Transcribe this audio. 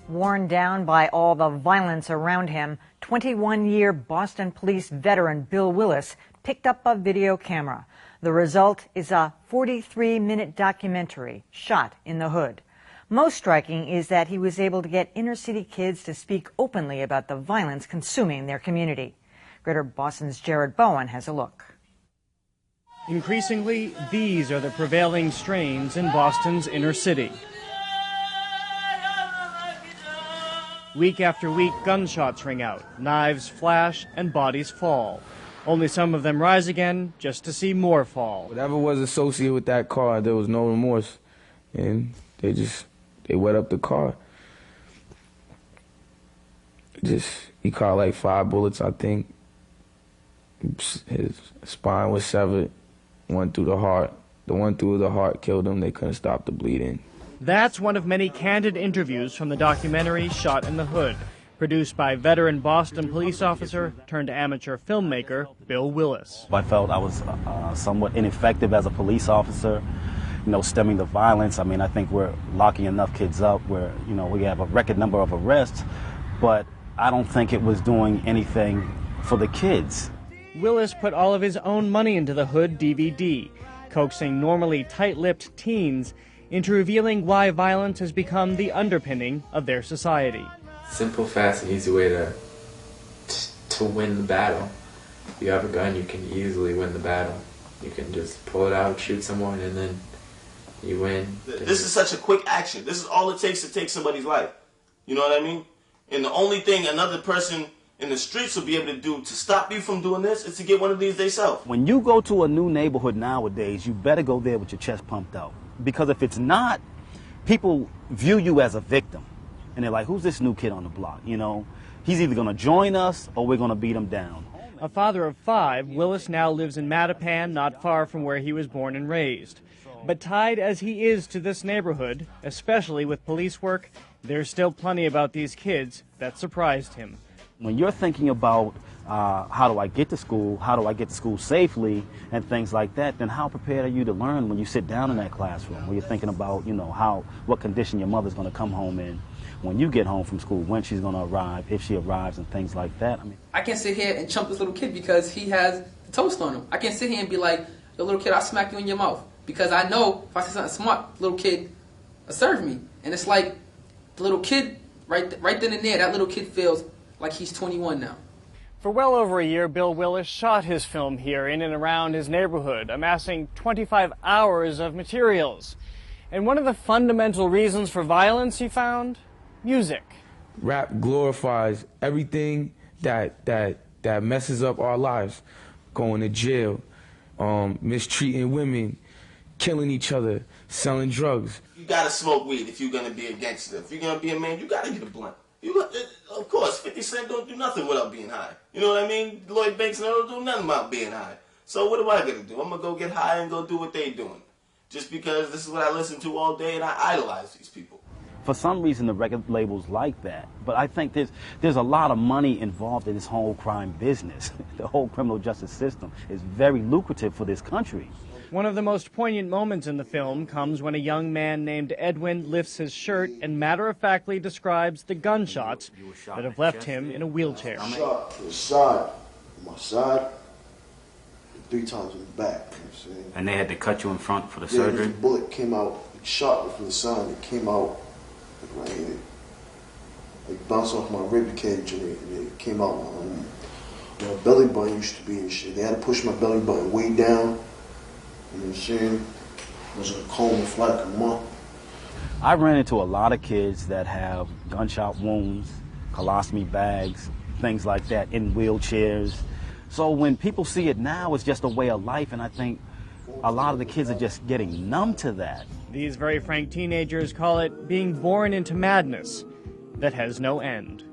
Worn down by all the violence around him, 21-year Boston police veteran Bill Willis picked up a video camera. The result is a 43-minute documentary shot in the hood. Most striking is that he was able to get inner-city kids to speak openly about the violence consuming their community. Greater Boston's Jared Bowen has a look. Increasingly, these are the prevailing strains in Boston's inner city. Week after week, gunshots ring out, knives flash, and bodies fall. Only some of them rise again just to see more fall. Whatever was associated with that car, there was no remorse, and they wet up the car. He caught like 5 bullets, I think. His spine was severed, one through the heart. The one through the heart killed him. They couldn't stop the bleeding. That's one of many candid interviews from the documentary Shot in the Hood, produced by veteran Boston police officer turned amateur filmmaker Bill Willis. I felt I was somewhat ineffective as a police officer, stemming the violence. I mean, I think we're locking enough kids up where, we have a record number of arrests, but I don't think it was doing anything for the kids. Willis put all of his own money into the Hood DVD, coaxing normally tight-lipped teens into revealing why violence has become the underpinning of their society. Simple, fast, and easy way to win the battle. If you have a gun, you can easily win the battle. You can just pull it out, shoot someone, and then you win. This is such a quick action. This is all it takes to take somebody's life. You know what I mean? And the only thing another person in the streets will be able to do to stop you from doing this is to get one of these themselves. When you go to a new neighborhood nowadays, you better go there with your chest pumped out. Because if it's not, people view you as a victim. And they're like, who's this new kid on the block? He's either going to join us or we're going to beat him down. A father of 5, Willis now lives in Mattapan, not far from where he was born and raised. But tied as he is to this neighborhood, especially with police work, there's still plenty about these kids that surprised him. When you're thinking about how do I get to school, how do I get to school safely, and things like that, then how prepared are you to learn when you sit down in that classroom, where you're thinking about, what condition your mother's going to come home in, when you get home from school, when she's going to arrive, if she arrives, and things like that. I can't sit here and chump this little kid because he has the toast on him. I can't sit here and be like, the little kid, I'll smack you in your mouth. Because I know if I say something smart, the little kid will serve me. And it's like the little kid, right then and there, that little kid feels like he's 21 now. For well over a year, Bill Willis shot his film here in and around his neighborhood, amassing 25 hours of materials. And one of the fundamental reasons for violence, he found, music. Rap glorifies everything that messes up our lives. Going to jail, mistreating women, killing each other, selling drugs. You gotta smoke weed if you're gonna be a gangster. If you're gonna be a man, you gotta get a blunt. Of course, 50 Cent don't do nothing without being high. You know what I mean? Lloyd Banks don't do nothing without being high. So what am I gonna do? I'm gonna go get high and go do what they doing. Just because this is what I listen to all day and I idolize these people. For some reason, the record labels like that. But I think there's a lot of money involved in this whole crime business. The whole criminal justice system is very lucrative for this country. One of the most poignant moments in the film comes when a young man named Edwin lifts his shirt and matter-of-factly describes the gunshots that have left him in a wheelchair. Shot to the side, on my side, and 3 times in the back. You know what I'm saying? And they had to cut you in front for the surgery? The bullet came out, shot me from the side, it came out right here. It bounced off my rib cage and it came out my belly button used to be and shit. They had to push my belly button way down. You know what I'm saying? I was in a coma for like a month. I ran into a lot of kids that have gunshot wounds, colostomy bags, things like that, in wheelchairs. So when people see it now, it's just a way of life, and I think a lot of the kids are just getting numb to that. These very frank teenagers call it being born into madness that has no end.